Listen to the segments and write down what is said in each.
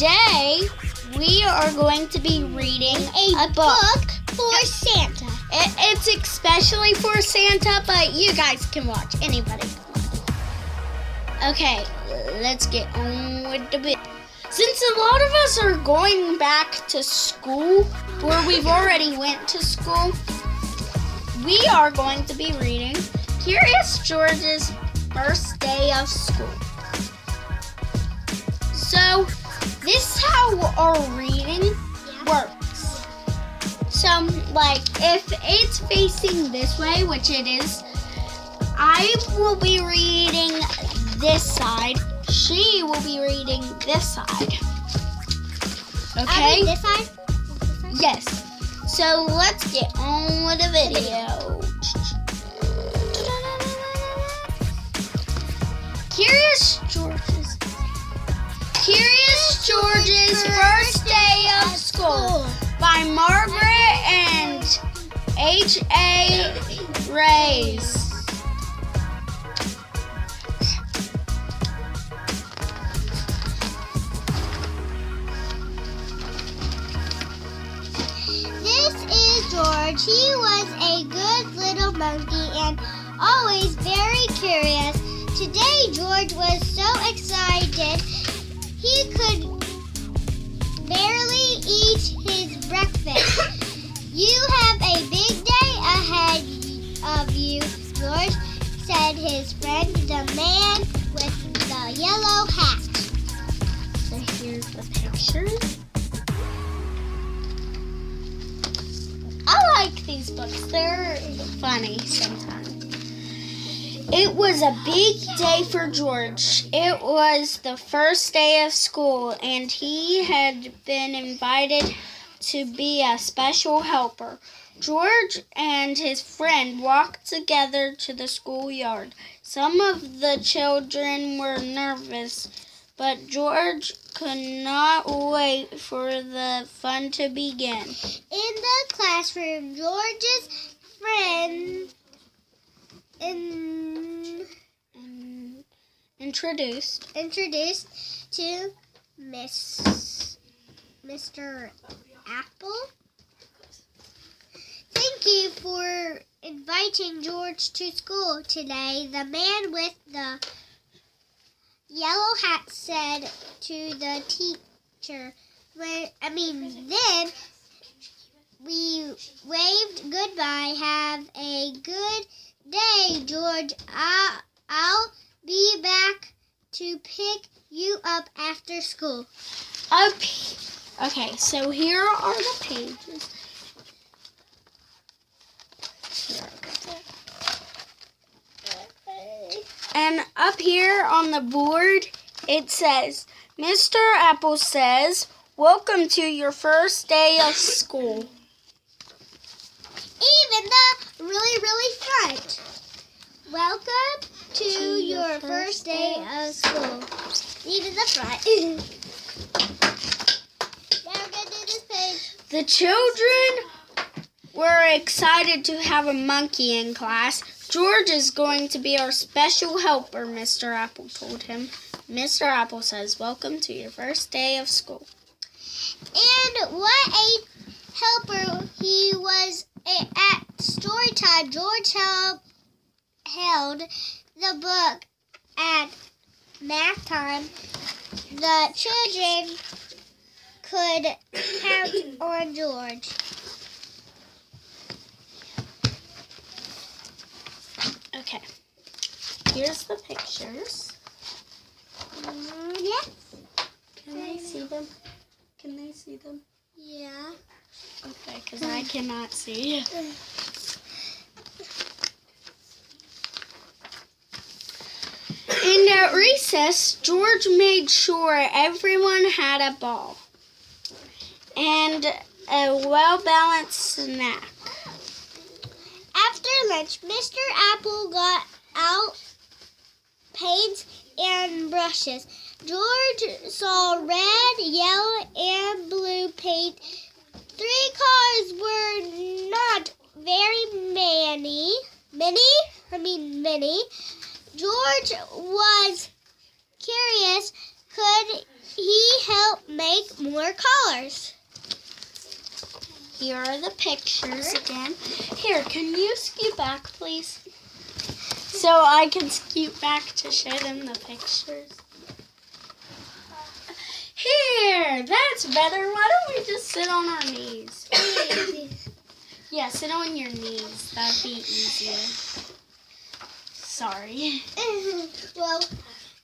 Today, we are going to be reading a book for Santa. It's especially for Santa, but you guys can watch. Anybody can watch. Okay, let's get on with the book. Since a lot of us are going back to school, or we've already went to school, we are going to be reading Curious George's First Day of School. So, this is how our reading works. So, like, if it's facing this way, which it is, I will be reading this side. She will be reading this side. Okay? This side? Yes. So, let's get on with the video. Curious George's First Day of School by Margaret and H.A. Reyes. This is George. He was a good little monkey and always very curious. Today, George was so excited he could barely eat his breakfast. You have a big day ahead of you, George, said his friend, the man with the yellow hat. So here's the pictures. I like these books. They're funny sometimes. It was a big day for George. It was the first day of school, and he had been invited to be a special helper. George and his friend walked together to the schoolyard. Some of the children were nervous, but George could not wait for the fun to begin. In the classroom, George's friend introduced to Mr. Apple. Thank you for inviting George to school today, the man with the yellow hat said to the teacher. Then we waved goodbye. Have a good day, George. I'll be back to pick you up after school. Okay, so here are the pages. And up here on the board, it says, Mr. Apple says, welcome to your first day of school. Even the really front. Welcome to your first day of school. Even the front. Now we're going to do this page. The children were excited to have a monkey in class. George is going to be our special helper, Mr. Apple told him. Mr. Apple says, welcome to your first day of school. And what a helper he was. At story time, George held the book. At math time, the children could count on George. Okay, here's the pictures. Yes. Can they see them? Can they see them? Yeah. Okay, because I cannot see. And at recess, George made sure everyone had a ball and a well-balanced snack. After lunch, Mr. Apple got out paints and brushes. George saw red, yellow, and blue paint. 3 cars were not very many. George was curious. Could he helped make more colors. Here are the pictures again. Here, can you scoot back, please? So I can scoot back to show them the pictures. Here, that's better. Why don't we just sit on our knees? Yeah, sit on your knees. That'd be easier. Sorry. Well,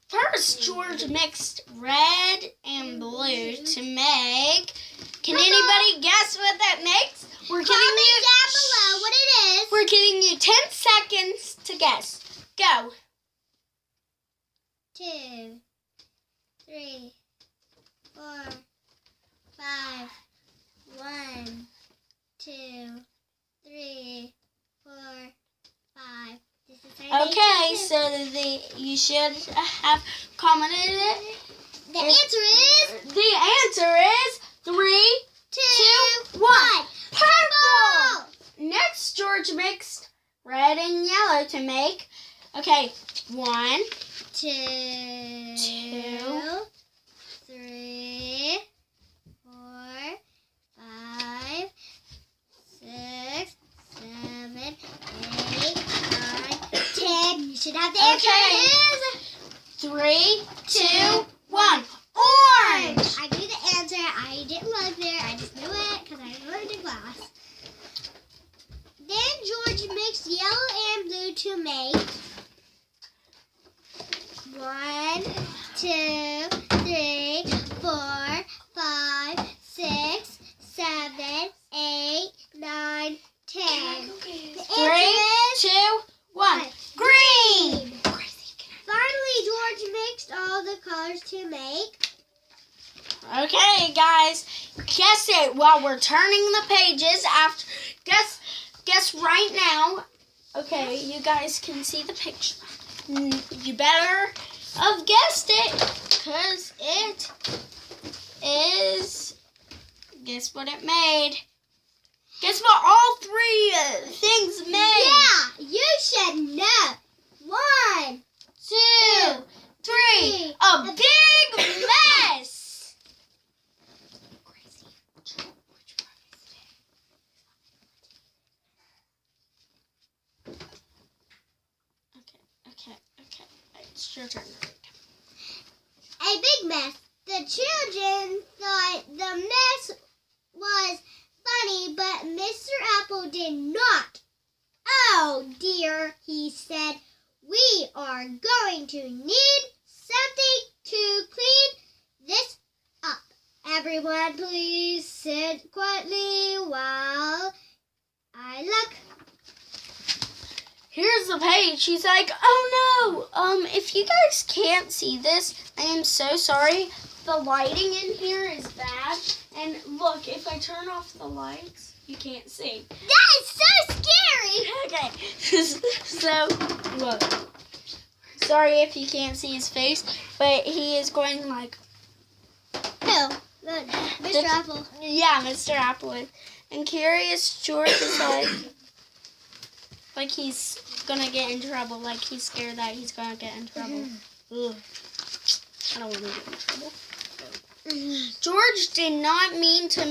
First, George mixed red and blue to make. Can anybody guess what that makes? We're giving comment you down below what it is. We're giving you 10 seconds to guess. Go. 2, 3, 4, 5. 1, 2, 3, 4, 5. This is our Okay, answer. so you should have commented it. The answer is The answer is 3, 2, 1. 1. Purple. Next, George mixed red and yellow to make. Okay, 1, 2, 2, 3, 4, 5, 6, 7, 8, 9, 10. You should have the answer. Okay. It is 3, 2, 1. Orange. I knew the answer. I didn't look there. I just knew it because I learned in class. Then George mixed yellow and blue to make 1, 2, 3, 4, 5, 6, 7, 8, 9, 10. The 3, answer 2, 1. Green. Finally, George mixed all the colors to make. Okay, guys, guess it while we're turning the pages. After guess right now. Okay, you guys can see the picture. You better have guessed it, because it is. Guess what it made? Guess what all three things made? Yeah, you should know. 1, 2, 3. A big mess. Okay. It's your turn to read. A big mess. The children thought the mess was funny, but Mr. Apple did not. Oh dear, he said. We are going to need something to clean this up. Everyone, please sit quietly while I look. Here's the page. She's like, oh no. If you guys can't see this, I am so sorry. The lighting in here is bad. And look, if I turn off the lights, you can't see. That is so scary. Okay. So, look. Sorry if you can't see his face, but he is going like, Who? Mr. Apple. yeah, Mr. Applewood. And Curious George is like he's gonna get in trouble. Like he's scared that he's gonna get in trouble. Ugh. I don't want to get in trouble. George did not mean to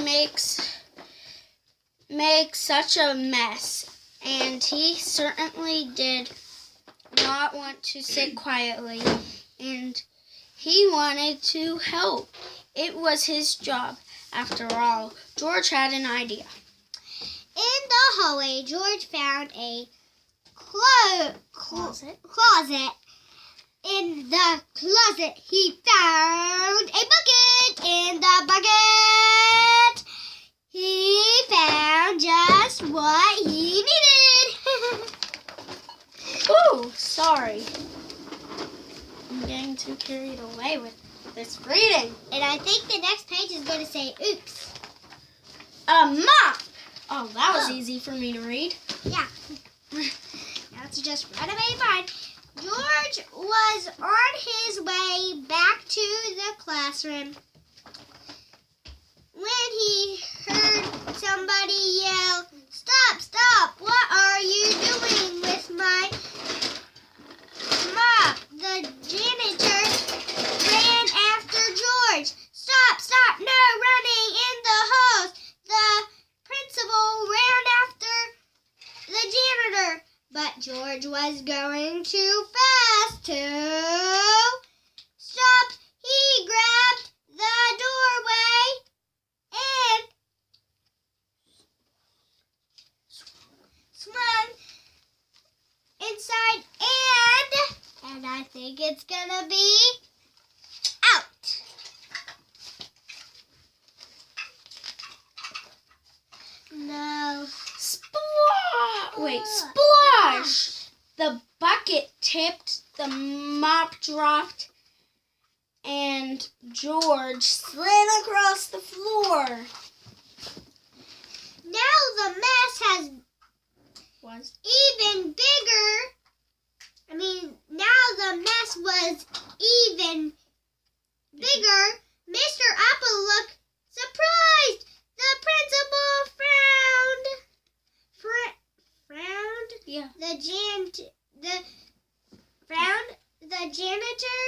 make such a mess, and he certainly did not want to sit quietly, and he wanted to help. It was his job. After all, George had an idea. In the hallway, George found a Closet. closet. In the closet, he found a bucket. In the bucket, he found just what he needed. Ooh, sorry. I'm getting too carried away with this reading. And I think the next page is going to say, oops. A mop. Oh, that was Oh. easy for me to read. Yeah. That's just right away mine. George was on his way back to the classroom when he heard somebody yell, "Stop, stop! What are you doing with my mop?" The janitor ran after George. But George was going too fast to stop. He grabbed the doorway and swung inside, and I think it's gonna be out. No. Splash! The bucket tipped, the mop dropped, and George slid across the floor. Now the mess Was even bigger. Now the mess was even bigger. Mr. Apple looked surprised. The principal frowned. yeah. The janitor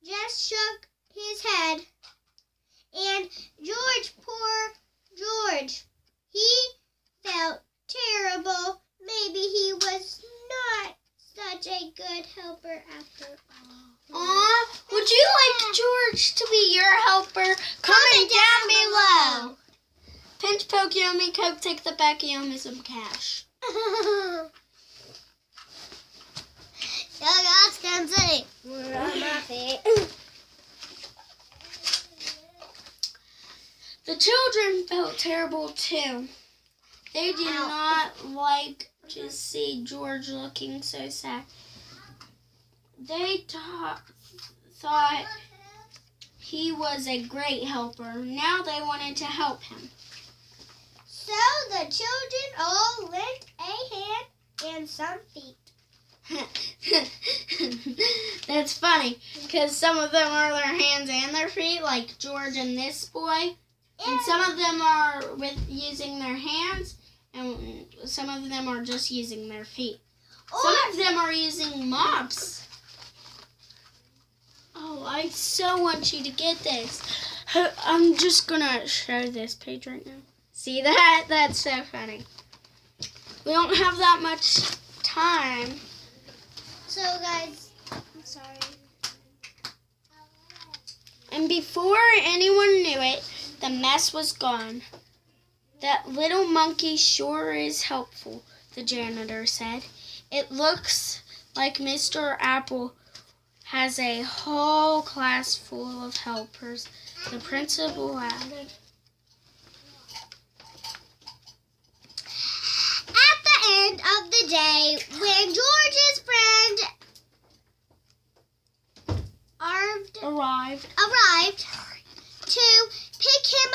just shook his head. And poor George, he felt terrible. Maybe he was not such a good helper after all. Aw, would you like George to be your helper? Comment down below. Pinch, poke, Yomi, Coke, take the back, Yomi some cash. The children felt terrible too. They did not like to see George looking so sad. They thought he was a great helper. Now they wanted to help him. So the children all lent a hand and some feet. That's funny, because some of them are their hands and their feet, like George and this boy. And some of them are using their hands, and some of them are just using their feet. Some of them are using mops. Oh, I so want you to get this. I'm just going to show this page right now. See that? That's so funny. We don't have that much time. So guys, I'm sorry. And before anyone knew it, the mess was gone. That little monkey sure is helpful, the janitor said. It looks like Mr. Apple has a whole class full of helpers, the principal added. At the end of the day, when George's friend arrived to pick him